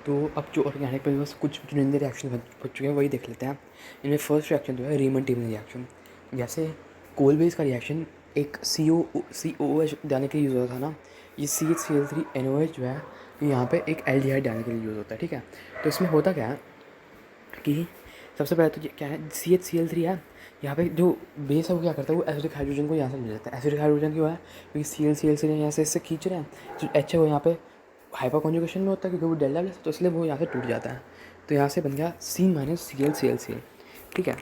तो अब जो ऑर्गेनिक में बस कुछ चुनिंदे रिएक्शन बच चुके हैं वही देख लेते हैं। इनमें फर्स्ट रिएक्शन जो है रीमन टीमन रिएक्शन। जैसे कोल बेस का रिएक्शन एक COOH डालने के लिए यूज़ होता था ना, ये CH3NOH जो है ये यहाँ पे एक एल्डिहाइड डालने के लिए यूज़ होता है। ठीक है, तो इसमें होता क्या है कि सबसे पहले तो ये क्या है, CHCl3 है। यहाँ पे जो बेस है वो क्या करता है, वो एसिडिक हाइड्रोजन को यहाँ से ले लेता है। एसिडिक हाइड्रोजन क्यों है, क्योंकि CL यहाँ से इससे खींच रहे हैं, जो H है वो यहाँ पे हाइपर कॉन्जुगेशन में होता है क्योंकि वो डेल्टा प्लस, तो इसलिए वो यहाँ से टूट जाता है। तो यहाँ से बन गया C-ClCl। ठीक है,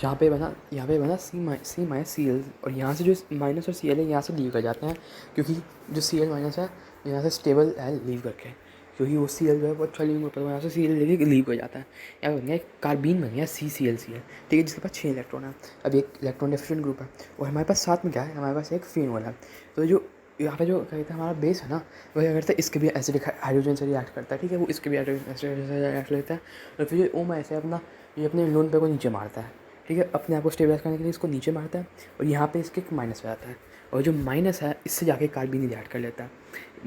यहाँ पे बना C-Cl, और यहाँ से जो माइनस और Cl है यहाँ से लीव कर जाते हैं, क्योंकि जो Cl माइनस है यहाँ से स्टेबल है लीव करके, क्योंकि वो Cl जो है वो अच्छा लीव करता है, यहाँ से Cl लेके लीव कर जाता है। यहाँ बन गया एक कार्बीन बन गया CCl। ठीक है, जिसके पास 6 इलेक्ट्रॉन है। अब एक इलेक्ट्रॉन डेफिशिएंट ग्रुप है, और हमारे पास साथ में क्या है, हमारे पास एक फेनोल है। तो जो यहाँ पे जो कहते हैं हमारा बेस है ना, वो क्या करता है, इसके भी एसिडिक हाइड्रोजन से रिएक्ट करता है। ठीक है, वो इसके भी हाइड्रोजन से रिएक्ट लेता है, और फिर ये ओम ऐसे अपना ये अपने लोन पे को नीचे मारता है। ठीक है, अपने आप को स्टेबलाइज करने के लिए इसको नीचे मारता है, और यहाँ पे इसके एक माइनस हो जाता है, और जो माइनस है इससे जाके कार्बन रिएक्ट कर लेता है।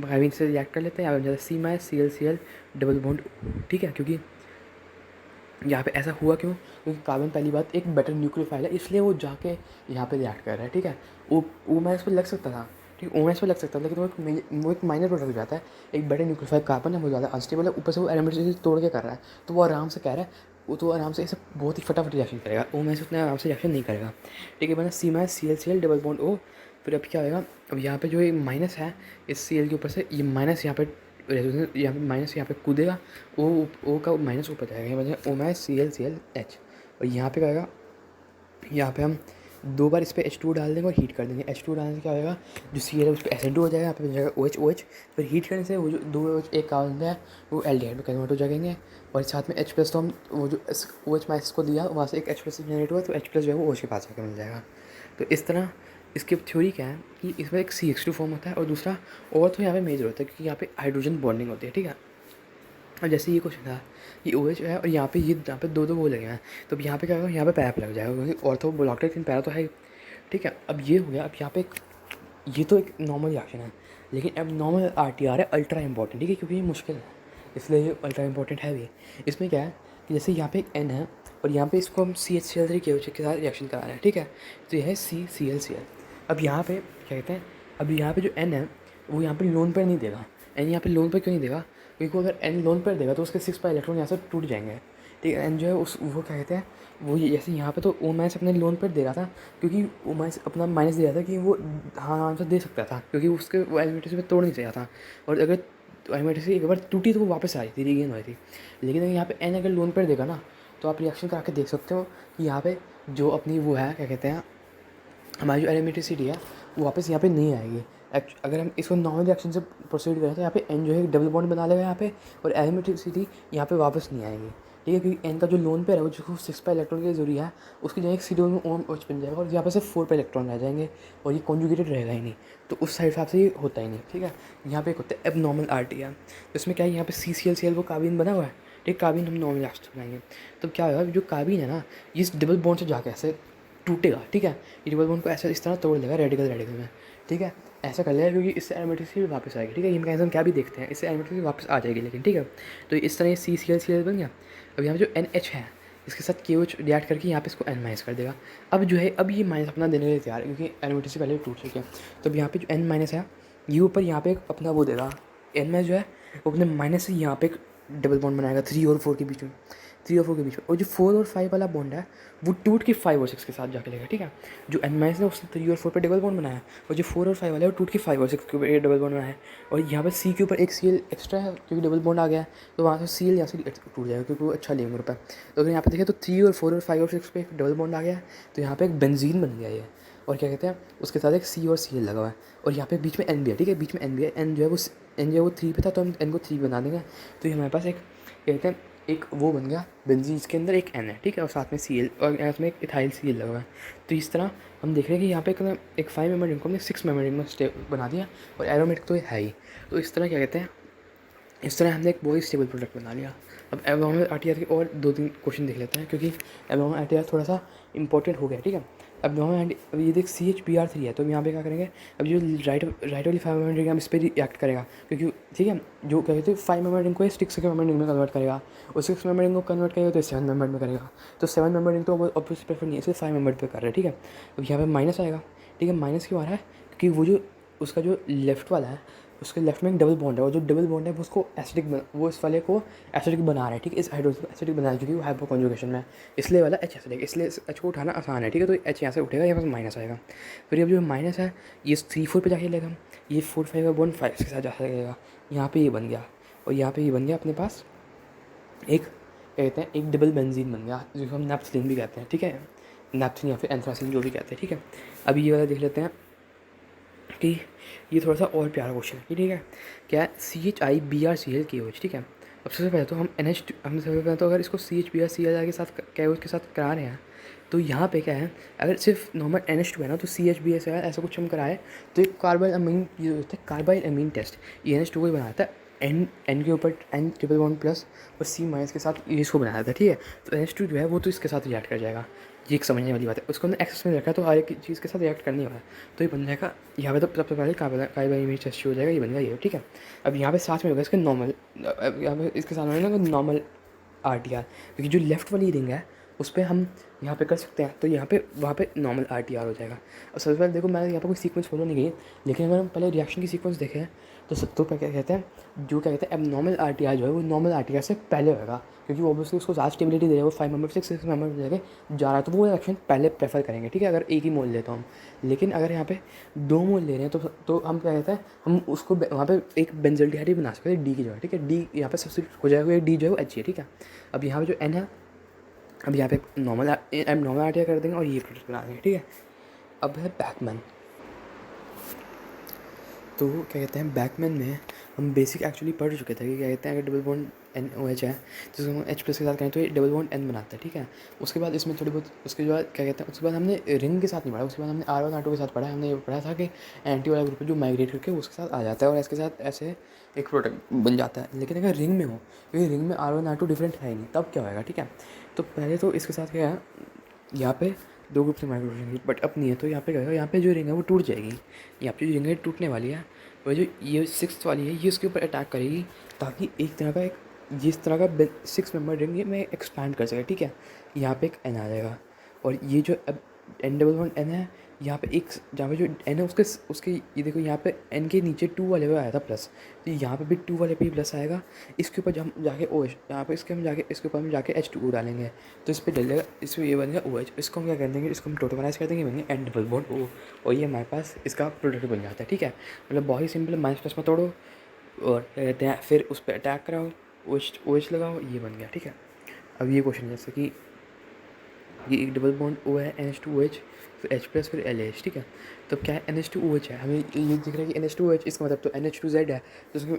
कार्बन से रिएक्ट कर लेता है, यहाँ पे जाता है C-ClCl डबल बॉन्ड। ठीक है, क्योंकि यहाँ पे ऐसा हुआ क्यों, क्योंकि कार्बन पहली बात एक बेटर न्यूक्लियोफाइल है, इसलिए वो जाके यहाँ पे रिएक्ट कर रहा है। ठीक है, वो मैं इस पर लग सकता था, ठीक है, ओएस पे लग सकता था, लेकिन वो एक माइनर प्रोडक्ट हो जाता है। एक बेटर न्यूक्लियोफाइल कार्बन है, वो ज़्यादा अनस्टेबल है, ऊपर से वो एलिमेंट तोड़ के कर रहा है, तो वो आराम से कह रहा है, वो तो आराम से इसे बहुत ही फटाफट रिएक्शन करेगा। ओएस उतना आराम से रिएक्शन नहीं करेगा। ठीक है, मैंने C-ClCl डबल बॉन्ड O, फिर अब क्या होगा, अब यहाँ पे जो ये माइनस है इस Cl के ऊपर से, ये माइनस यहाँ पे यहाँ पे माइनस यहाँ पे कूदेगा, ओ का माइनस ऊपर जाएगा, ये बनेगा O-ClClH। और यहाँ पे क्या होगा, यहाँ पे हम 2 बार इस पर H2 डाल देंगे और हीट कर देंगे। H2 डालने से क्या होगा, जो Cl है उस पर SN2 हो जाएगा, यहाँ पे बन जाएगा OH। फिर हीट करने से वो जो 2 OH एक कार्बन है वो एल्डिहाइड में कन्वर्ट हो जाएंगे, और साथ में H प्लस, तो हम वो जो OH माइनस को दिया वहाँ से एक H प्लस जनरेट हुआ, तो H प्लस जो है वो OH के पास आकर मिल जाएगा। तो इस तरह इसकी थ्योरी क्या है कि इसमें एक CH2 फॉर्म होता है, और दूसरा और तो यहाँ पे मेजर होता है क्योंकि यहाँ पे हाइड्रोजन बॉन्डिंग होती है। ठीक है, और जैसे ये क्वेश्चन था, ये OH है और यहाँ पे 2 वो लगे हैं, तो अब यहाँ पे क्या होगा, यहाँ पे पैरा लग जाएगा क्योंकि ऑर्थो बोलॉक्टेट लेकिन पैरा तो है। ठीक है, अब ये हो गया। अब यहाँ पे ये तो एक नॉर्मल रिएक्शन है, लेकिन अब नॉर्मल RTR है अल्ट्रा इंपॉर्टेंट। ठीक है, क्योंकि ये मुश्किल है, इसलिए ये अल्ट्रा इंपॉर्टेंट है भी। इसमें क्या है कि जैसे यहाँ पे एक N है, और यहाँ पे इसको हम CHCl3 के साथ रिएक्शन करा रहे हैं। ठीक है, तो यह है CClCl। अब यहाँ पे क्या कहते हैं, अब यहाँ पे जो N है वो यहाँ पे लोन पर नहीं देगा। N यहाँ पे लोन पर क्यों नहीं देगा, क्योंकि अगर N लोन पर देगा तो उसके 6 इलेक्ट्रॉन यहाँ से टूट जाएंगे। ठीक है, N जो है उस वो क्या कहते हैं, वो जैसे यहाँ पे तो O माइनस अपने लोन पर दे रहा था, क्योंकि O माइनस अपना माइनस दे रहा था कि वो हाँ आंसर दे सकता था, क्योंकि उसके वो एलिमेंट्री पे तोड़ नहीं चाहिए था, और अगर एलिमेंट्री एक बार टूटी तो वो वापस आ रही थी, रीगेन हो रही थी। लेकिन अगर यहाँ पे N अगर लोन पर देगा ना, तो आप रिएक्शन करा के देख सकते हो कि यहाँ पे जो अपनी वो है क्या कहते हैं, हमारी जो एरोमेटिसिटी है वो वापस यहाँ पे नहीं आएगी। अगर हम इसको नॉर्मल रिएक्शन से प्रोसीड करें तो यहाँ पे N जो है डबल बॉन्ड बना लेगा यहाँ पे, और एरोमेटिसिटी यहाँ पे वापस नहीं आएगी। ठीक है, क्योंकि N का जो लोन पेयर है वो जो 6 पे इलेक्ट्रॉन की जरूरी है, उसकी जगह C में OH बन जाएगा, और यहाँ पे सिर्फ 4 पे इलेक्ट्रॉन रह जाएंगे, और ये कॉन्जुगेटेड रहेगा ही नहीं, तो उस साइड हिसाब से ये होता ही नहीं। ठीक है, यहाँ पे एक होता है एबनॉर्मल RTR, तो इसमें क्या है, यहाँ पे CClCl वो कार्बन बना हुआ है। ठीक, कार्बन हम नॉर्मल रिएक्शन बनाएंगे, तो क्या होगा, जो कार्बन है ना, ये इस डबल बॉन्ड से जाके ऐसे टूटेगा। ठीक है, ये डबल बॉन्ड को ऐसे इस तरह तोड़ देगा रेडिकल में। ठीक है, ऐसा कर लेगा, क्योंकि इससे एरोमेटिसिटी वापस आएगी। ठीक है, ये मैकेनिज्म क्या भी देखते हैं, इससे एरोमेटिसिटी वापस आ जाएगी लेकिन। ठीक है, तो इस तरह ये CClCl बन गया। अब यहाँ पे जो NH है इसके साथ KOH रिएक्ट करके यहाँ पे इसको N माइनस कर देगा। अब जो है, अब ये माइनस अपना देने के लिए तैयार है, क्योंकि एरोमेटिसिटी पहले टूट चुकी है। तो अब यहाँ पे जो N माइनस है ये ऊपर यहाँ पे अपना वो देगा, N माइनस जो है वो अपने माइनस से यहाँ पे एक डबल बॉन्ड बनाएगा 3 और 4 के बीच में, 3 और 4 के बीच में, और जो 4 और 5 वाला बॉन्ड है वो टूट के 5 और 6 के साथ जाके लेगा। ठीक है, जो N माइनस ने उसने 3 और 4 पे डबल बॉन्ड बनाया है, और जो 4 और 5 वाला है वो टूट के 5 और 6 के ऊपर डबल बॉन्ड बनाया है, और यहाँ पे C के ऊपर एक Cl एक्स्ट्रा है क्योंकि डबल बॉन्ड आ गया है, तो वहाँ से Cl यहाँ से टूट जाएगा क्योंकि वो अच्छा लिंक ग्रुप है। तो अगर यहाँ पे देखें तो 3 और 4 और 5 और 6 पे एक डबल बॉन्ड आ गया है, तो यहाँ पे एक बेंजीन बन गया ये, और क्या कहते हैं उसके साथ एक C और Cl लगा हुआ है, और यहाँ पे बीच में N भी है। ठीक है, बीच में N भी है, N जो है वो 3 पे था, तो हम N को 3 बना देंगे, तो ये हमारे पास एक कहते हैं एक वो बन गया बेंजीन, इसके अंदर एक N है। ठीक है, और साथ में Cl, और इसमें एक इथाइल Cl लगा हुआ है। तो इस तरह हम देख रहे हैं कि यहाँ पे एक 5 मेंबर रिंग को हमने 6 मेंबर रिंग में स्टेबल बना दिया, और एरोमेटिक तो ये है ही। तो इस तरह क्या कहते हैं, इस तरह हमने एक बहुत स्टेबल प्रोडक्ट बना लिया। अब एबनॉर्मल RTR के और 2-3 क्वेश्चन देख लेते हैं, क्योंकि एबनॉर्मल RTR थोड़ा सा इंपॉर्टेंट हो गया। ठीक है, अब नॉर्मल अब ये देख CH Br3 है, तो यहाँ पे क्या करेंगे, अब जो राइट वाली 5 मेंबर रिंग है हम इस पर रिएक्ट करेगा, क्योंकि ठीक है जो क्या कहते हैं 5 मेंबर रिंग को 6 मेंबर रिंग में कन्वर्ट करेगा, और 6 मेंबर रिंग को कन्वर्ट करेगा तो 7 मेंबर में करेगा, तो 7 मेंबर रिंग तो ऑब्वियसली प्रेफर नहीं है, इसलिए 5 मेंबर पे कर रहे हैं। ठीक है, अब यहाँ पे माइनस आएगा। ठीक है, माइनस क्यों आ रहा है, क्योंकि वो जो उसका जो लेफ्ट वाला है उसके लेफ्ट में एक डबल बॉन्ड है, और जो डबल बॉन्ड है वो उसको एसिडिक वो इस वाले को एसिडिक बना रहा है। ठीक है, इस हाइड्रोजन को एसिडिक बना रहा है क्योंकि वो हाइपो कॉन्जुगेशन में है, इसलिए वाला H एसिडिक, इसलिए H को उठाना आसान है। ठीक है, तो H यहाँ से उठेगा, यहाँ पर माइनस आएगा। फिर अब जो माइनस है ये 3 4 पे जाके लेगा, ये 4 5 का बॉन्ड 5 के साथ जा सकेगा, यहाँ पे ये बन गया, और यहाँ पे ये बन गया अपने पास एक क्या कहते हैं, एक डबल बेंजीन बन गया, जिसको हम नैप्थलीन भी कहते हैं। ठीक है, नैप्थलीन या फिर एंथ्रासिन जो भी कहते हैं। ठीक है, अभी ये वाला देख लेते हैं कि ये थोड़ा सा और प्यारा क्वेश्चन है। ठीक है, क्या है CHIBrCl KOH। ठीक है, अब सबसे पहले तो हम हम सबसे पहले तो अगर इसको CHBrCl के साथ KOH के साथ करा रहे हैं, तो यहाँ पे क्या है, अगर सिर्फ नॉर्मल NH2 है ना, तो CHBrCl ऐसा कुछ हम कराए तो एक कार्बाइल अमीन, ये होता है कार्बाइल अमीन टेस्ट, ये NH2 को ही बनाता है, N के ऊपर N ट्रिपल बॉन्ड प्लस और C- के साथ ये इसको बनाया था। ठीक है, तो NH2 जो है वो तो इसके साथ रिएक्ट कर जाएगा, ये एक समझने वाली बात है। उसको हमने एक्सेस में रखा है तो हर एक चीज़ के साथ रिएक्ट करनी होगा, तो ये बन जाएगा यहाँ पे। तो सबसे पहले कार्बाइल अमीन टेस्ट हो जाएगा, ये बन गया ये। ठीक है, अब यहाँ पे साथ में होगा इसके नॉर्मल, अब यहाँ पे इसके साथ में ना नॉर्मल RTR, क्योंकि जो लेफ्ट वाली रिंग है उस पर हम यहाँ पे कर सकते हैं, तो यहाँ पे वहाँ पे नॉर्मल RTR हो जाएगा। अब सबसे पहले देखो मैंने यहाँ पे कोई सीक्वेंस फॉलो नहीं की, लेकिन अगर हम पहले रिएक्शन की सीक्वेंस देखें तो सब तो क्या कहते हैं, जो क्या कहते हैं अब नॉर्मल RTR जो है वो नॉर्मल RTR से पहले होगा, क्योंकि वो ऑब्वियसली उसको ज़्यादा स्टेबिलिटी दे रहा है, वो 5 मेंबर 6 मेंबर जगह जा रहा है, तो वो रिएक्शन पहले प्रेफर करेंगे। ठीक है, अगर एक ही मोल लेता हूँ, लेकिन अगर यहाँ पे 2 मोल ले रहे हैं तो हम क्या कहते हैं, हम उसको वहाँ पे एक बेंजल्डिहाइड बना सकते हैं D की जगह। ठीक है, D यहाँ पे सब्स्टिट्यूट हो जाएगा, D जो है वो H है। ठीक है, अब यहाँ पे जो N है, अब यहाँ पे नॉर्मल RTR कर देंगे और ये प्रोडक्ट बना देंगे। ठीक है, अब है बैकमैन। तो क्या कहते हैं बैकमैन में हम बेसिक एक्चुअली पढ़ चुके थे कि क्या कहते हैं अगर डबल बॉन्ड NOH है तो उसको हम H+ के साथ करें तो ये डबल बॉन्ड N बनाता है। ठीक है, उसके बाद इसमें थोड़ी बहुत उसके बाद क्या कहते हैं, उसके बाद हमने रिंग के साथ नहीं पढ़ा, उसके बाद हमने R1 R2 के साथ पढ़ा। हमने ये पढ़ा था कि एंटी वाला ग्रुप जो माइग्रेट करके उसके साथ आ जाता है और इसके साथ ऐसे एक प्रोडक्ट बन जाता है। लेकिन अगर रिंग में हो, क्योंकि रिंग में R1 R2 डिफरेंट है ही नहीं, तब क्या होगा। ठीक है, तो पहले तो इसके साथ क्या है, यहाँ पे 2 ग्रुप से माइग्रेट होंगे, बट अब नहीं है, तो यहाँ पे क्या होगा, यहाँ पे जो रिंग है वो टूट जाएगी, यहाँ पे जो रिंग है टूटने वाली है, और जो ये 6th वाली है ये उसके ऊपर अटैक करेगी, ताकि एक तरह का एक जिस तरह का 6 मेंबर रिंग ये मैं एक्सपैंड कर सके। ठीक है, यहाँ पे एक N आ जाएगा, और ये जो अब N डबल बॉन्ड N है, यहाँ पे एक जहाँ पे जो N है उसके उसके ये देखो यहाँ पे N के नीचे 2 वाले पे आया था प्लस, तो यहाँ पे भी 2 वाले पे ही प्लस आएगा। इसके ऊपर हम जाके OH, यहाँ पे इसके हम जाके इसके ऊपर हम जाके H2O डालेंगे, तो इस पर डलेगा, इस पर ये बन गया OH। इसको हम क्या कर देंगे, इसको हम टोटोमराइज कर देंगे, बन गया N डबल बॉन्ड O, और ये हमारे पास इसका प्रोडक्ट बन जाता है। ठीक है, मतलब बहुत ही सिंपल, माइनस प्लस में तोड़ो और क्या कहते हैं फिर उस पर अटैक कराओ, OH लगाओ, ये बन गया। ठीक है, अब ये क्वेश्चन जैसे कि ये एक डबल बॉन्ड O है NH2OH, फिर H+ फिर LH। ठीक है, तो क्या है NH2OH है, हमें ये दिख रहा है कि NH2OH, इसका मतलब तो NH2Z है, तो उसको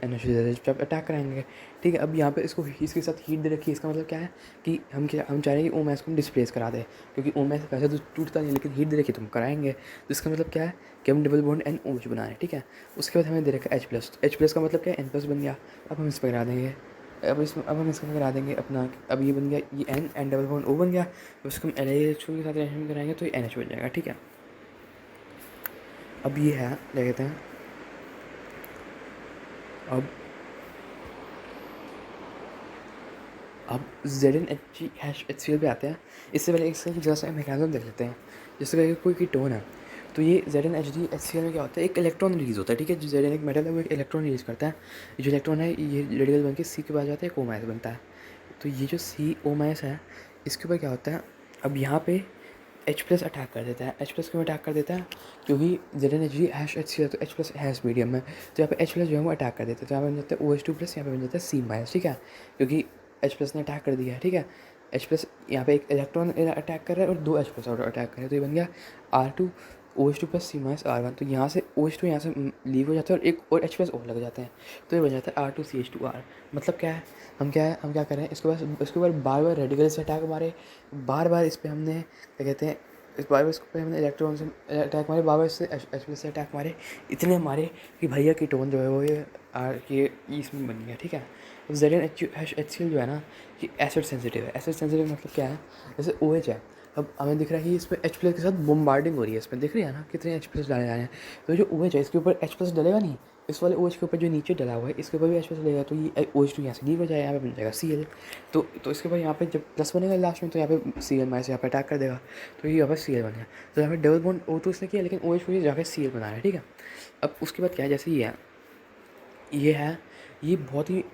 NH2Z पे अटैक कराएंगे। ठीक है, अब यहाँ पे इसको इसके साथ हीट दे रखी है, इसका मतलब क्या है कि हम चाह रहे हैं कि O- को हम डिस्प्लेस करा दें, क्योंकि O- वैसे तो टूटता नहीं, लेकिन हीट दे रखी तो हम कराएंगे, तो इसका मतलब क्या है कि हम डबल बॉन्ड NOH बना रहे हैं। ठीक है, उसके बाद हमें दे रखा है H+ का मतलब क्या है N+ बन गया। अब हम इस पर करा देंगे, अब हम इसका करा देंगे अपना, अब ये बन गया ये N डबल बॉन्ड O बन गया, उसको हम LH के साथ रिएक्शन कराएंगे तो ये NH बन जाएगा। ठीक है, अब ये है क्या कहते हैं, अब ZnHgHCl पे आते हैं। इससे पहले इसका जरा सा मैकेनिज्म देख लेते हैं। जैसे कि कोई कीटोन है, तो ये ZnHgHCl में क्या होता है, एक इलेक्ट्रॉन रिलीज़ होता है। ठीक है, जो Zn एक मेटल है वो एक इलेक्ट्रॉन रिलीज़ करता है, जो इलेक्ट्रॉन है ये रेडिकल बन के C के पास जाता है, एक O- बनता है। तो ये जो CO- है इसके ऊपर क्या होता है, अब यहाँ पे H+ अटैक कर देता है। H+ क्यों अटैक कर देता है, क्योंकि ZnHgHCl तो H+ हैश मीडियम में, तो यहाँ पे H+ जो है वो अटैक कर देता है, तो यहाँ पे बन जाता है OH2+, यहाँ पे बन जाता है C-। ठीक है, क्योंकि H+ ने अटैक कर दिया है। ठीक है, H+ यहाँ पे एक इलेक्ट्रॉन अटैक कर रहा है और 2 H+ और अटैक कर रहे हैं, तो ये बन गया R2 OH2+ C- R1। तो यहाँ से OH2 यहाँ से लीव हो जाता है और एक और H+ और लग जाते हैं, तो ये बन जाता है R2CH2R। मतलब क्या है, हम क्या कर रहे हैं, इसके बाद बार बार रेडिकल से अटैक मारे, बार बार इस पर हमने क्या कहते हैं, इस बार इस पे हमने इलेक्ट्रॉन से अटैक मारे, बार बार इससे H+ से अटैक मारे, इतने मारे कि भैया कीटोन जो है वो ये इसमें बन गया। ठीक है, ZnHCl जो है ना, ये एसिड सेंसिटिव है। एसिड सेंसिटिव मतलब क्या है, जैसे OH है, अब हमें दिख रहा है कि इसमें H प्लस के साथ बम्बार्डिंग हो रही है, इसमें दिख रही है ना कितने H प्लस डाले जा रहे हैं। तो जो OH है इसके ऊपर H प्लस डलेगा नहीं, इस वाले OH के ऊपर जो नीचे डला हुआ है इसके ऊपर भी H प्लस डलेगा, तो ये OH2 यहाँ से लीव हो जाएगा, यहाँ पे बन जाएगा Cl। तो इसके बाद यहाँ पे जब प्लस बनेगा लास्ट में तो यहाँ पे Cl माइनस यहाँ पे अटैक कर देगा, तो ये यहाँ पर Cl बन गया। तो यहाँ पे डबल बॉन्ड O तो इसने किया, लेकिन OH को जाकर Cl बना रहा है, ठीक है। अब उसके बाद क्या है, जैसे ये है, ये बहुत ही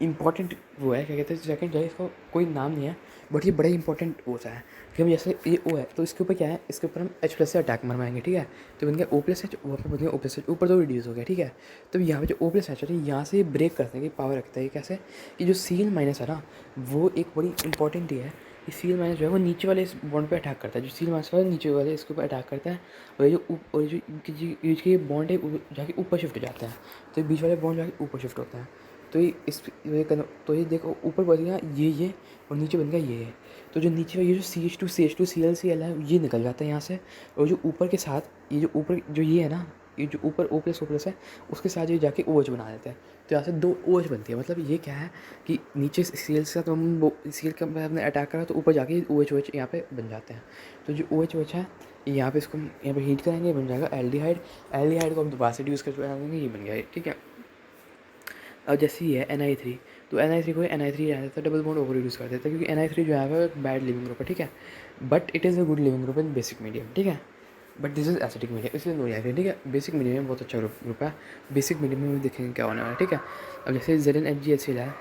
इंपॉर्टेंट वो है, क्या कहते हैं सेकंड जो है, इसका कोई नाम नहीं है बट ये बड़ा इंपॉर्टेंट वो सा है कि हम जैसे ये ओ है तो इसके ऊपर क्या है, इसके ऊपर हम H प्लस से अटैक मरवाएंगे, ठीक है। तो बन गया O प्लस H, वहाँ पर बन गया O प्लस H, ऊपर तो रिड्यूस हो गया, ठीक है। तो यहाँ पे जो O प्लस H है यहाँ से ब्रेक करने की पावर रखता है, कैसे कि जो Cl माइनस है ना वो एक बड़ी इंपॉर्टेंट ही है कि Cl माइनस जो है वो नीचे वाले इस बॉन्ड पे अटैक करता है, जो Cl माइनस वाले नीचे वाले इसके ऊपर अटैक करता है, और जो इनके बॉन्ड है वो जाके ऊपर शिफ्ट हो जाते हैं, तो बीच वाले बॉन्ड जाके ऊपर शिफ्ट होते हैं। तो तो ये देखो ऊपर बन गया ये और नीचे बन गया ये। तो जो नीचे ये जो CH2 Cl है ये निकल जाता है यहाँ से, और जो ऊपर के साथ ये जो ऊपर जो ये है ना, ये जो ऊपर O प्लस है उसके साथ ये जाके OH बना देते हैं, तो यहाँ से 2 OH बनती है। मतलब ये क्या है कि नीचे Cl के साथ हम Cl का हमने अटैक करा तो ऊपर जाके OH यहाँ पे बन जाते हैं। तो जो OH है यहाँ पे इसको यहाँ पे हीट करेंगे, बन जाएगा एल्डिहाइड को हम दोबारा से यूज़ करके बनाएंगे, ये बन गया, ठीक है। अब जैसे ही है Ni3, तो Ni3 को Ni3 रहता था, डबल बॉन्ड ओवर रिड्यूस कर देता है, क्योंकि Ni3 जो है वो एक बैड लिविंग ग्रुप है, ठीक है, but it is a good leaving group in basic medium, ठीक है। But this is acidic medium, इसलिए नो रिएक्शन, ठीक है। बेसिक मीडियम में बहुत अच्छा ग्रुप है, बेसिक मीडियम में भी देखेंगे क्या होने वाला है, ठीक है। अब जैसे ZnHgHCl है,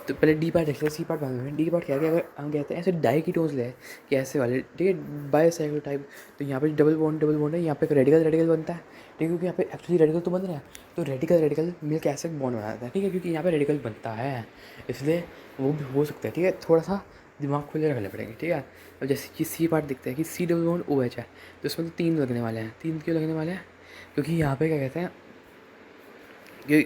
तो पहले डी पार्ट देख लेते हैं, सी पार्ट बाद में। डी पार्ट क्या है, अगर हम कहते हैं ऐसे डाइकीटोन्स ले कि ऐसे वाले, ठीक है, बायोसाइक्लो टाइप, तो यहाँ पे डबल बॉन्ड है, यहाँ पे एक रेडिकल बनता है, ठीक है, क्योंकि यहाँ पे एक्चुअली रेडिकल तो बन रहा है, तो रेडिकल मिलकर ऐसे बॉन्ड बनाता है, ठीक है, क्योंकि यहाँ पे रेडिकल बनता है, इसलिए वो भी हो सकता है, ठीक है। थोड़ा सा दिमाग खुले रखने पड़ेंगे, ठीक है। अब जैसे कि सी पार्ट दिखता है कि C डबल बॉन्ड OH है, तो इसमें तो 3 लगने वाले हैं। 3 क्यों लगने वाले हैं, क्योंकि यहाँ पे क्या कहते हैं कि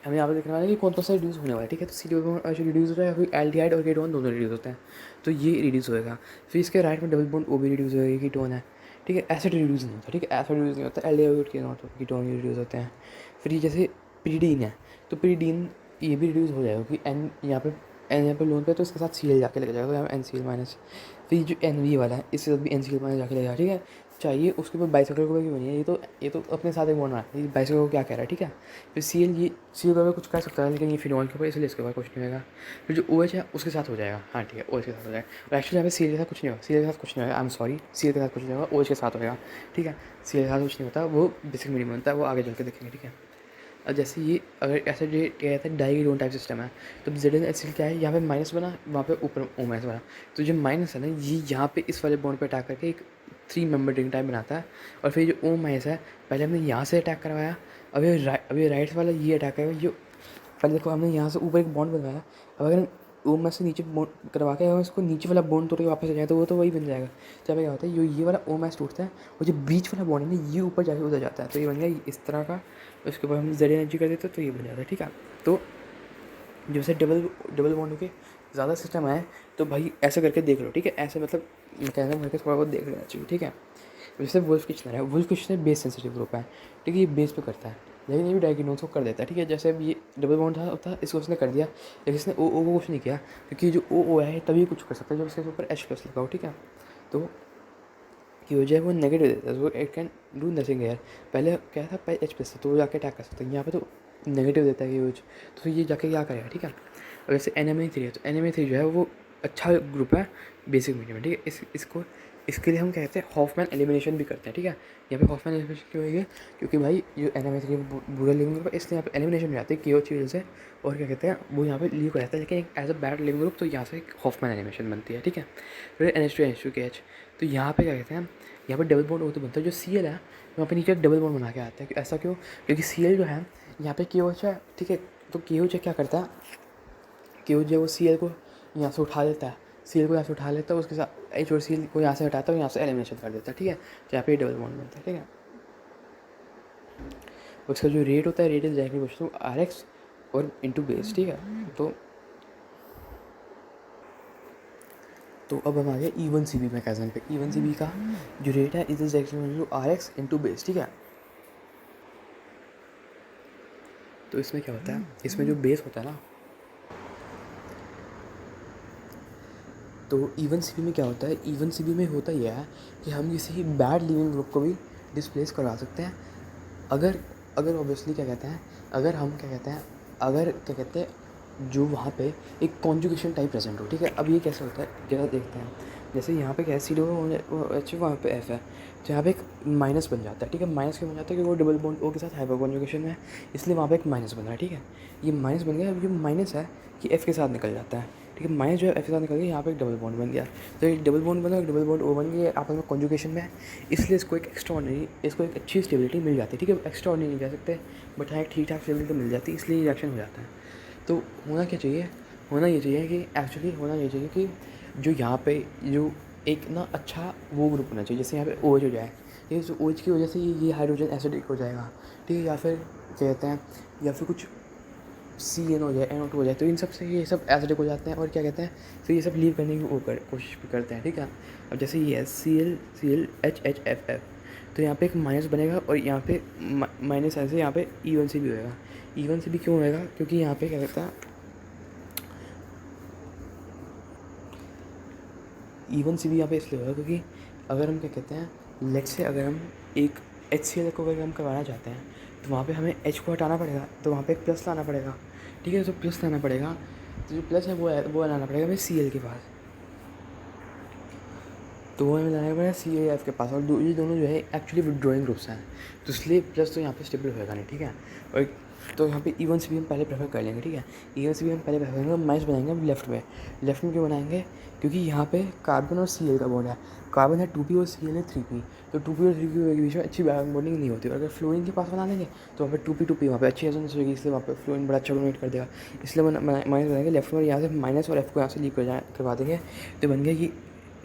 हमें यहाँ पे देखने वाला है कि कौन सा रिड्यूस होने वाला है, ठीक है। तो C double bond OH reduce होता है, फिर एल्डिहाइड और कीटोन दोनों रिड्यूस होते हैं, तो ये रिड्यूस होएगा। फिर इसके राइट में डबल बॉन्ड O भी रिड्यूस होएगा, कीटोन है, ठीक है। एसिड रिड्यूस नहीं होता, ठीक है, एसिड रिड्यूस नहीं होता, एल्डिहाइड कीटोन रिड्यूस होते हैं। फिर ये जैसे पिरीडीन है, तो पिरीडीन ये भी रिड्यूस हो जाएगा, क्योंकि एन यहाँ पे लोन पे, तो इसके साथ Cl जाके लग जाएगा, तो यहाँ NCl माइनस। फिर जो NV वाला है इसके साथ भी NCl माइनस जाके लगेगा, ठीक है। चाहिए उसके ऊपर बाइसाइकिल को भी बनी है, ये तो अपने साथ एक बॉन्ड बना है, बाइसाइकिल को क्या कह रहा है, ठीक है। फिर Cl के ऊपर कुछ कर सकता है, लेकिन ये फिनॉल के ऊपर, इसलिए इसके ऊपर कुछ नहीं होगा। फिर जो OH है उसके साथ हो जाएगा, हाँ ठीक है, OH के साथ हो जाएगा। और एक्चुअली यहाँ पे Cl के साथ कुछ नहीं होगा, Cl के साथ कुछ नहीं होगा, आई एम सॉरी, Cl के साथ कुछ नहीं होगा, OH के साथ होगा, ठीक है। Cl के साथ कुछ नहीं होता, वो बेसिक मीडियम बनता है, वो आगे चल के देखेंगे, ठीक है। अब जैसे ये अगर ऐसे जो क्या कहते हैं डाइकीटोन टाइप सिस्टम है, तो ZnHCl क्या है, यहाँ पे माइनस बना, वहाँ पे ऊपर O माइनस बना, तो जो माइनस है ना ये यहाँ पे इस वाले बॉन्ड पे अटैक करके एक 3 मेंबर रिंग टाइप बनाता है। और फिर जो O माइनस है, पहले हमने यहाँ से अटैक करवाया, अभी राइट वाला ये अटैक करेगा, ये पहले देखो हमने यहाँ से ऊपर एक बॉन्ड बनवाया, अब अगर O माइनस से नीचे बॉन्ड करवा के अगर इसको नीचे वाला बॉन्ड तोड़ के वापस आ जाए तो वो तो वही बन जाएगा। तो क्या होता है, ये वाला O माइनस टूटता है, और जो बीच वाला बॉन्ड है ना ये ऊपर जाके उधर जाता है, तो ये बन गया इस तरह का। उसके बाद हम ZnHg कर देते तो ये बन जाता है, ठीक है। तो जैसे डबल बॉन्ड के ज़्यादा सिस्टम आए तो भाई ऐसे करके देख लो, ठीक है, ऐसे मतलब मैकेनिज्म करके थोड़ा बहुत देख लेना चाहिए, ठीक है। जैसे वुल्फ किचनर है, Wolff Kishner base sensitive group है, ठीक है, ये बेस पे करता है, लेकिन ये भी डाइकीटोन्स को कर देता है, ठीक है। जैसे अब ये डबल बॉन्ड था इसको उसने कर दिया, लेकिन इसने O को कुछ नहीं किया, क्योंकि जो O है तभी कुछ कर सकता है जब इसके ऊपर H प्लस लगा हो, ठीक है। तो की वजह है वो नेगेटिव देता है, वो it can do nothing here. पहले क्या था, पहले H प्लस था तो वो जाके अटैक कर सकता है, यहाँ पे तो नेगेटिव देता है यूज, तो ये जाके क्या करेगा, ठीक है। और जैसे NMA3 है, तो NMA3 जो है वो अच्छा ग्रुप है बेसिक मीडियम में, ठीक है। इसके लिए हम कहते हैं हॉफमैन एलिमिनेशन भी करते हैं, ठीक है। यहाँ पे हॉफमैन एलिमिनेशन क्यों है, क्योंकि भाई जो NMA3 बुरा लिविंग ग्रुप है, इसलिए यहाँ पे एलिमिनेशन में आते हैं KO चीज़ से, और क्या कहते हैं वो यहाँ पे लीव हो जाता है, लेकिन एक as a bad leaving group, तो यहाँ से एक हॉफमैन एलिमिनेशन बनती है, ठीक है। फिर NH2 तो यहाँ पे क्या कहते हैं, यहाँ पे डबल बॉन्ड वो तो बनता है, जो Cl है वहाँ पे नीचे डबल बॉन्ड बना के आता है। ऐसा क्यों, क्योंकि Cl जो है यहाँ पे KOH है, ठीक है, तो KOH क्या करता है, KOH वो Cl को यहाँ से उठा लेता है, Cl को यहाँ से उठा लेता है, उसके साथ H और Cl को यहाँ से हटाता है, यहाँ से एलिमिनेशन कर देता है, ठीक है। तो यहाँ पे डबल बॉन्ड बनता है, ठीक है। उसका जो रेट होता है, rate is directly equal to Rx और इनटू बेस, ठीक है। तो अब हम आ गए E1CB मैकेनिज्म पे। E1CB का जो रेट है is directly Rx into base, ठीक है। तो इसमें क्या होता है, इसमें जो बेस होता है ना, तो इवन सी में क्या होता है, इवन सी में होता यह है कि हम किसी बैड लिविंग ग्रुप को भी डिस्प्लेस करवा सकते हैं, अगर अगर ऑब्वियसली क्या कहते हैं, अगर हम क्या कहते हैं, अगर क्या कहते हैं जो वहाँ पे एक कॉन्जुगेशन टाइप प्रेजेंट हो, ठीक है। अब ये कैसे होता है जरा देखते हैं। जैसे यहाँ पे क्या सी एच, वहाँ पे एफ है, तो यहाँ पे एक माइनस बन जाता है, ठीक है। माइनस क्यों बन जाता है, क्योंकि वो डबल बॉन्ड ओ के साथ हाइपर कॉन्जुगेशन में है, इसलिए वहाँ पे एक माइनस बन रहा है, ठीक है। ये माइनस बन गया, अब ये माइनस है कि एफ़ के साथ निकल जाता है, ठीक है। माइनस जो है एफ के साथ निकल गया, यहाँ पे एक डबल बॉन्ड बन गया, तो एक डबल बॉन्ड बना, एक डबल बॉन्ड ओ बन गया, आपस में कॉन्जुगेशन में है, इसलिए इसको एक एक्स्ट्राऑर्डिनरी, इसको एक अच्छी स्टेबिलिटी मिल जाती है, ठीक है। एक्स्ट्राऑर्डिनरी नहीं कह सकते, बट हाँ एक ठीक ठाक स्टेबिलिटी मिल जाती है, इसलिए रिएक्शन हो जाता है। तो होना क्या चाहिए, होना ये चाहिए कि एक्चुअली होना ये चाहिए कि जो यहाँ पे जो एक ना अच्छा वो ग्रुप होना चाहिए, जैसे यहाँ पे OH हो जाए, ठीक है। तो OH की वजह से ये हाइड्रोजन एसिडिक हो जाएगा, ठीक है। या फिर क्या कहते हैं, या फिर कुछ CN हो जाए, NO2 हो जाए, तो इन सब से ये सब एसिडिक हो जाते हैं और क्या कहते हैं, फिर ये सब लीव करने की वो कोशिश भी करते हैं, ठीक है। अब जैसे ये है ClCl तो यहाँ पे एक माइनस बनेगा और यहाँ पे माइनस ऐसे यहाँ पे E1C भी होएगा। E1C भी क्यों होएगा, क्योंकि यहाँ पे क्या कहता है, E1C भी यहाँ पे इसलिए होगा क्योंकि अगर हम क्या कहते हैं, लेट्स से अगर हम एक HCl को अगर हम करवाना चाहते हैं, तो वहाँ पे हमें H को हटाना पड़ेगा, तो वहाँ पे एक प्लस लाना पड़ेगा, ठीक है। तो प्लस लाना पड़ेगा, तो जो प्लस है वो लाना पड़ेगा हमें Cl के पास, तो वो हमें लाना पड़ेगा CAF के पास, और ये दोनों जो है एक्चुअली विड्रॉइंग ग्रुप्स हैं, तो इसलिए प्लस तो यहाँ पे स्टेबल होएगा नहीं, ठीक है। और तो यहाँ पे E1C भी हम पहले प्रेफर कर लेंगे, ठीक है। E1C भी हम पहले प्रेफर करेंगे, माइनस बनाएंगे हम लेफ्ट में क्यों बनाएंगे, क्योंकि यहाँ पे कार्बन और Cl का बॉन्ड है, कार्बन है 2p और Cl है 3p, तो 2p और 3p के बीच में अच्छी बॉन्डिंग नहीं होती, और अगर फ्लोरीन के पास बना लेंगे तो वहाँ पे 2p वहाँ पे अच्छी रेजोनेंस होगी, इसलिए वहाँ पे फ्लोरीन बड़ा अच्छा डोमिनेट कर देगा, इसलिए माइनस बनाएंगे लेफ्ट में, यहाँ से माइनस और F को यहाँ से लीव करवा देंगे, तो बन गया कि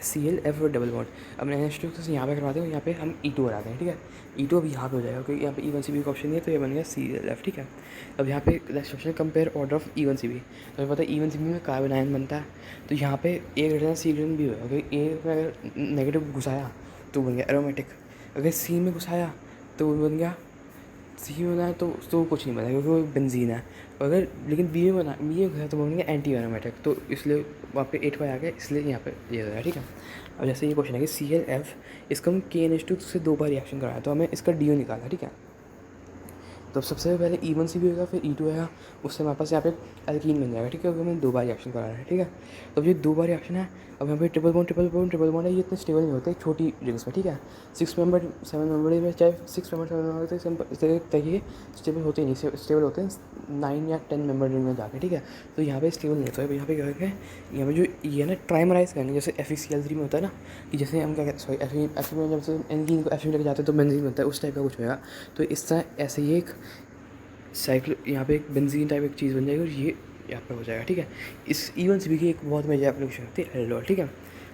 ClF और डबल बॉन्ड। अब NH2 से यहाँ पे करवा देंगे, यहाँ पे हम E2 करा देंगे, ठीक है। E2 अब यहाँ पे हो जाएगा क्योंकि यहाँ पे E1CB का ऑप्शन नहीं है, तो ये बन गया ClF, ठीक है। अब यहाँ पे next option compare order of E1CB, तो पता है E1CB में कार्बन आयन बनता है, तो यहाँ पे A ग्रेटर C ग्रेटर भी होगा, क्योंकि A में अगर नेगेटिव घुसाया तो बन गया एरोमेटिक, अगर C में घुसाया तो बन गया, सी में बनाया तो कुछ नहीं बना क्योंकि वो बेंजीन है, अगर लेकिन बी में गया तो बनेंगे एंटी एरोमेटिक, तो इसलिए वहाँ पे 8 आ गया, इसलिए यहाँ पे ये हो गया, ठीक है। अब जैसे ये क्वेश्चन है कि ClF, इसका हम KNH2 से 2 बार रिएक्शन कराया, तो हमें इसका DO निकाला, ठीक है। तो सबसे पहले E1C भी होगा, फिर E2 आएगा, उससे हमारे पास यहाँ पे एल्कीन बन जाएगा, ठीक है, क्योंकि हमें 2 बार रिएक्शन करा रहा है, ठीक है। तो अब ये 2 बार रिएक्शन है, अब यहाँ पे ट्रिपल बॉन्ड है, ये इतने स्टेबल नहीं होते छोटी रिंग्स में, ठीक है। 6 मेंबर 7 मेंबर में, चाहे 6 मेंबर 7 मेंबर तक स्टेबल होते ही नहीं, स्टेबल होते हैं 9 या 10 मेंबर रिंग में जाके, ठीक है। तो यहाँ पे स्टेबल नहीं होता है, यहाँ पे क्या है, यहाँ पे जो ये है ना ट्राइमराइज करने, जैसे FeCl3 में होता है ना, कि जैसे हम क्या कहते हैं, सॉरी एफ में जब से एल्कीन को F में लेके जाते हैं तो बेंजीन बनता है, उस टाइप का कुछ होगा। तो इस तरह ऐसे ही एक साइक्लो यहाँ पे एक बेंजीन टाइप एक चीज़ बन जाएगी और ये यहाँ पे हो जाएगा, ठीक है। इस E1CB की एक बहुत मेजर एप्लीकेशन होती है एल्डोल, ठीक है।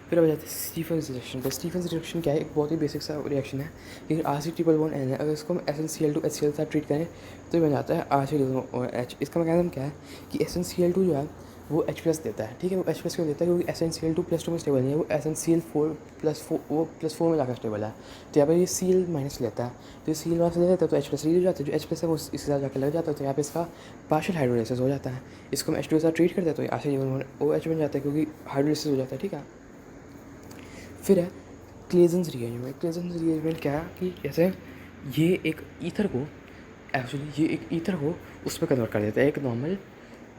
फिर अब जाते हैं स्टीफन्स रिएक्शन पे। स्टीफन्स रिएक्शन क्या है, एक बहुत ही बेसिक सा रिएक्शन है कि RC ट्रिपल बॉन्ड N है, अगर इसको हम SnCl2 HCl साथ ट्रीट करें तो ये बन जाता है RC और H। इसका मैकेनिज्म क्या है कि SnCl2 जो है वो H+ देता है, ठीक है। वो H+ क्यों देता है, क्योंकि SnCl2 +2 में स्टेबल नहीं है, वो SnCl4 वो +4 में जाकर स्टेबल है, तो यहाँ पर ये Cl- लेता है, तो Cl- ले लेता है तो H+ हो जाता है, जो H+ है वो इसके साथ जाकर लग जाता है, तो यहाँ पे इसका पार्शियल हाइड्रोलाइसिस हो जाता है। इसको हम H2 के साथ ट्रीट करते हैं तो RC OH बन जाता है, क्योंकि हाइड्रोलाइसिस हो जाता है, ठीक है। फिर है क्लेजेंस रीअरेंजमेंट। क्लेजेंस रीअरेंजमेंट क्या है कि जैसे ये एक ईथर को उसमें कन्वर्ट कर देता है, एक नॉर्मल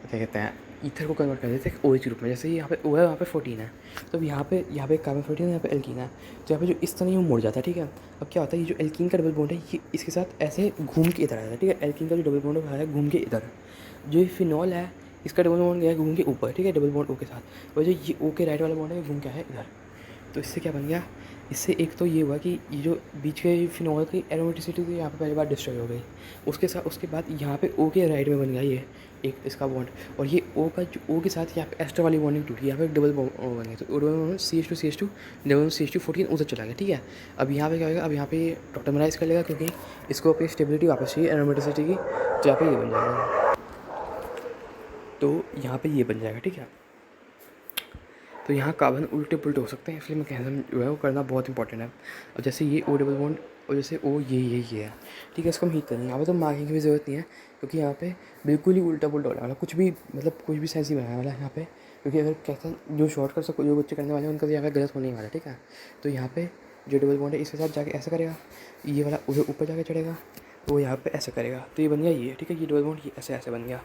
क्या कहते हैं ईथर को कन्वर्ट कर देते हैं OH ग्रुप में। जैसे यहाँ पे O है, वहाँ पे 14 है, तो अब यहाँ पे कार्बन 14 है, यहाँ पे एल्कीन है, तो यहाँ पे जो इस तरह ये मुड़ जाता है, ठीक है। अब क्या होता है, ये जो एल्कीन का डबल बॉन्ड है ये इसके साथ ऐसे घूम के इधर आता है, ठीक है। एल्कीन का जो डबल बॉन्ड है घूम के इधर, जो ये फिनॉल है इसका डबल बॉन्ड गया घूम के ऊपर, ठीक है, डबल बॉन्ड O के साथ, और जो ये O के राइट वाला बॉन्ड है घूम के है इधर। तो इससे क्या बन गया, इससे एक तो ये हुआ कि ये जो बीच के फिनॉल की एरोमेटिसिटी थी यहाँ पे पहली बार डिस्ट्रॉय हो गई, उसके बाद यहाँ पे O के राइट में बन गया ये एक इसका बॉन्ड, और ये O का जो O के साथ यहाँ पे एस्टर वाली बॉन्डिंग टूटी, यहाँ पे डबल बॉन्ड बन गया, तो डबल CH2 डबल CH2 14 उधर चला गया, ठीक है। अब यहाँ पे क्या होगा, अब यहाँ पे टॉटमराइज कर लेगा क्योंकि इसको अपनी स्टेबिलिटी वापस चाहिए एरोमेटिसिटी की, तो यहाँ पे ये बन जाएगा, तो यहाँ पे ये बन जाएगा, ठीक है। तो यहाँ कार्बन उल्टे पुल्टे हो सकते हैं, इसलिए मैकेनिज्म जो है वो करना बहुत इंपॉर्टेंट है। और जैसे ये O डबल बॉन्ड और जैसे O ये है, ठीक है, इसको हम हीट करेंगे। यहाँ पे तो मार्किंग की भी ज़रूरत नहीं है क्योंकि यहाँ पे बिल्कुल ही उल्टा पुल्टा होने वाला, कुछ भी मतलब कुछ भी सेंस नहीं बनाने वाला यहाँ पे, क्योंकि अगर कहते हैं जो शॉर्ट कर सको जो बच्चे करने वाले हैं उनका तो यहाँ पे गलत होने ही वाला है, ठीक है। तो यहाँ पे जो डबल बॉन्ड है इसके साथ जाके ऐसा करेगा, ये वाला उधर ऊपर जाके चढ़ेगा, वो यहाँ पे ऐसा करेगा, तो ये बन गया ये, ठीक है। ये डबल बॉन्ड ये ऐसे ऐसे बन गया,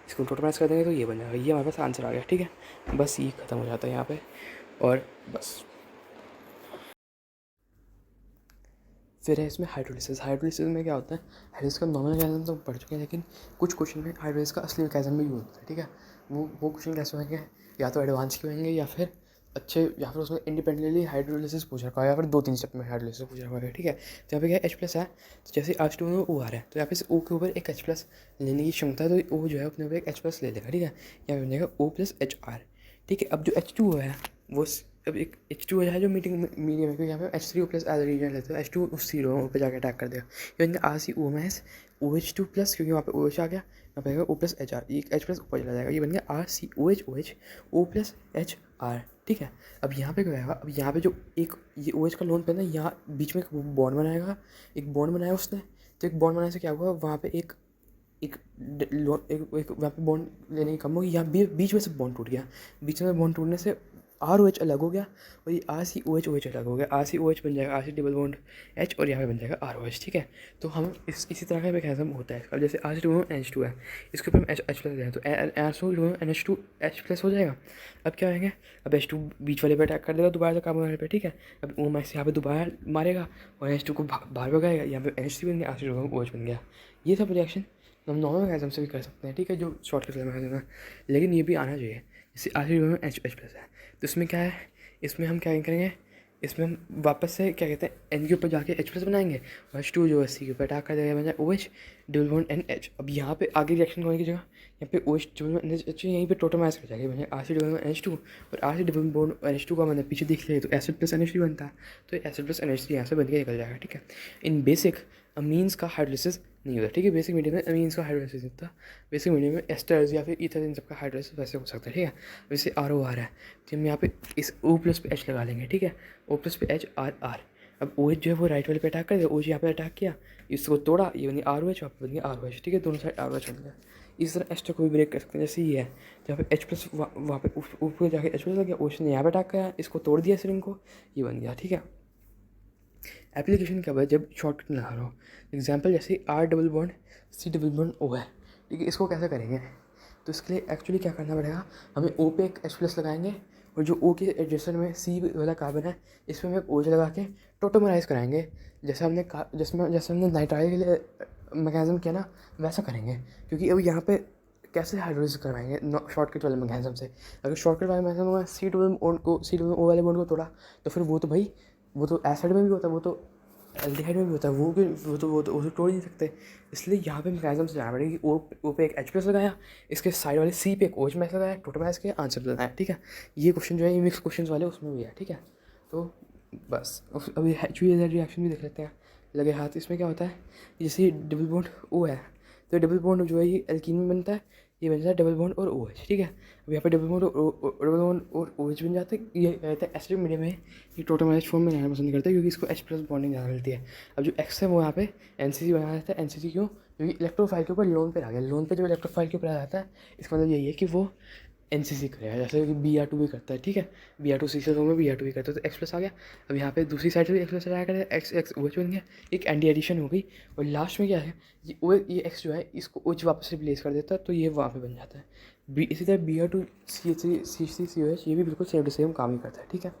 इसको टोटलाइज कर देंगे तो ये बन जाएगा, ये हमारे पास आंसर आ गया, ठीक है। बस ये ख़त्म हो जाता है यहाँ पे, और बस। फिर है इसमें हाइड्रोलिसिस। हाइड्रोलिसिस में क्या होता है, हाइड्रोलिसिस का नॉर्मल मैकेनिज्म तो पढ़ चुके हैं, लेकिन कुछ क्वेश्चन में हाइड्रोलिसिस का असली मैकेनिज्म भी यूज होता है, ठीक है। वो क्वेश्चन कैसे होंगे, या तो एडवांस के होंगे या फिर अच्छे, या फिर उसमें इंडिपेंडेंटली हाइड्रोलिसिस पूछ रखा है, या फिर 2-3 स्टेप में हाइड्रोलिसिस पूछ रखा है, ठीक है। तो यहाँ पे क्या H प्लस है, तो जैसे H2 में O आ रहा है तो यहाँ पे O के ऊपर एक H प्लस लेने की क्षमता है, तो O जो है अपने ऊपर एक H प्लस ले लेगा, ठीक है। यहाँ पे बन जाएगा O प्लस HR, ठीक है। अब जो H2O है वो अब एक H2O है जो मीडियम है, क्योंकि यहाँ पे H3O प्लस एज रीजन लेते हैं, H2 उस जीरो ऊपर जाकर अटैक कर देगा, ये बन गया RCO माइनस OH2 प्लस, क्योंकि वहाँ पे OH आ गया, यहाँ पे आएगा O प्लस HR, एक H प्लस ऊपर चला जाएगा, ये बन गया RCOH O प्लस HR, ठीक है। अब यहाँ पे क्या आएगा, अब यहाँ पे जो एक ये OH का लोन पे ना यहाँ बीच में एक बॉन्ड बनाएगा, एक बॉन्ड बनाया उसने, तो एक बॉन्ड बनाने से क्या हुआ, वहाँ पे एक एक एक वहाँ पे बॉन्ड लेने की कम होगी, यहाँ बीच में से बॉन्ड टूट गया, बीच में बॉन्ड टूटने से ROH अलग हो गया, और ये RCOH अलग हो गया, RCOH बन जाएगा RC डबल बॉन्ड H, और यहाँ पे बन जाएगा ROH, ठीक है। तो हम इसी तरह का मैकेनिज्म होता है इसका। जैसे RC डबल बॉन्ड NH2 है, इसके ऊपर हम H प्लस है, तो RCO double bond NH2 H plus हो जाएगा। अब क्या आएंगे, अब H2 बीच वाले पे अटैक कर देगा दोबारा से कार्बन वाले पे, ठीक है। अब O माइनस यहाँ पे दोबारा मारेगा और NH2 को बाहर भगाएगा, यहाँ पे NH3 बन गया, RC डबल बॉन्ड OH बन गया। ये सब रिएक्शन हम नॉर्मल मैकेनिज्म से भी कर सकते हैं, ठीक है, जो शॉर्टकट मैकेनिज्म है, लेकिन ये भी आना चाहिए। जैसे RC double bond H plus है, तो इसमें क्या है, इसमें हम क्या करेंगे, इसमें हम वापस से क्या कहते हैं N के ऊपर जाके H प्लस बनाएंगे, और H2 जो है C के ऊपर अटैक कर देगा, बन जाए OH डबल बॉन्ड NH। अब यहाँ पे आगे रिएक्शन होने की जगह यहाँ पे OH डबल बॉन्ड NH यहीं पे टोटलाइज कर जाएगा, बन जाए RC डबल बॉन्ड NH2, और RC डबल बॉन्ड NH2 का मतलब पीछे देख ले तो एसिड प्लस NH3 बनता है, तो एसिड प्लस NH3 यहाँ से बन के निकल जाएगा, ठीक है। इन बेसिक अमीन्स का हाइड्रोलिसिस नहीं होता, ठीक है। बेसिक मीडियम में अमीन्स का हाइड्रोलिसिस नहीं होता, बेसिक मीडियम में एस्टर्स या फिर ईथर इन सबका हाइड्रोलिसिस वैसे हो सकता है, ठीक है। वैसे RO आ रहा है तो हम यहाँ पे इस O प्लस पे H लगा लेंगे, ठीक है, O प्लस पे H R। अब OH जो है वो राइट वाले पे अटैक कर दिया, OH यहाँ पे अटैक किया, इसको तोड़ा, ये बन गया ROH, वहाँ पे बन गया ROH, ठीक है, दोनों साइड ROH बन गया। इस तरह H को भी ब्रेक कर सकते हैं, जैसे ये है जहाँ पे H प्लस वहाँ पे ऊपर जाके H प्लस लग गया, OH ने यहाँ पे अटैक किया, इसको तोड़ दिया इस रिंग को, ये बन गया, ठीक है। एप्लीकेशन क्या है, जब शॉर्टकट लगा रहा हो, एग्जाम्पल जैसे R double bond C double bond O है, ठीक है, इसको कैसे करेंगे, तो इसके लिए एक्चुअली क्या करना पड़ेगा, हमें O पे एक H प्लस लगाएंगे, और जो O के एडजेसेंट में C वाला कार्बन है इसमें हम एक OH लगा के टोटोमराइज कराएंगे, जैसे हमने नाइट्राइल के लिए मैकेनिज्म किया ना, वैसा करेंगे। क्योंकि अब यहाँ पे कैसे हाइड्रोलिसिस करवाएंगे शॉर्टकट वाले मैकेनिज्म से, अगर शॉर्टकट वाले मैकेनिज्म में C डबल O वाले बॉन्ड को तोड़ा, तो फिर वो तो भाई वो तो एसिड में भी होता है, वो तो एल्डिहाइड में भी होता है, वो तो तोड़ नहीं सकते। इसलिए यहाँ पे मैकेनिज्म से जाना पड़ेगा कि ओ पे एक H प्लस लगाया, इसके साइड वाले C पे एक OH मैच लगाया, टोटलाइज किया, आंसर लगाया, ठीक है। ये क्वेश्चन जो है ये मिक्स क्वेश्चन वाले उसमें भी है, ठीक है। तो बस अभी HUAZ रिएक्शन भी देख लेते हैं लगे हाथ। इसमें क्या होता है, जैसे डबल बॉन्ड O है, तो डबल बॉन्ड जो है ये एल्कीन में बनता है, ये बन जाता है डबल बॉन्ड और OH, ठीक है। अब यहाँ पे डबल बॉन्ड और OH बन जाता है, ये कहता है एसिडिक मीडियम में ये टोटोमराइज फॉर्म में रहना पसंद करता है, क्योंकि इसको H प्लस बॉन्डिंग ज़्यादा मिलती है। अब जो X है वो यहाँ पे NCC बना देता है, NCC क्यों, क्योंकि इलेक्ट्रोफाइल के ऊपर लोन पे आ गया, लोन पे जब इलेक्ट्रोफाइल के ऊपर आ जाता है इसका मतलब यही है कि वो NCC करेगा, जैसे कि Br2 भी करता है, ठीक है, Br2 C से में Br2 भी करता है, तो X प्लस आ गया। अब यहाँ पे दूसरी साइड से भी X प्लस आया करेगा, X OH बन गया, एक एंटी एडिशन हो गई, और लास्ट में क्या है, ये X जो है इसको OH वापस रिप्लेस कर देता है, तो ये वहाँ पे बन जाता है। इसी तरह Br2 CH3COH ये भी बिल्कुल सेम टू सेम काम ही करता है, ठीक है।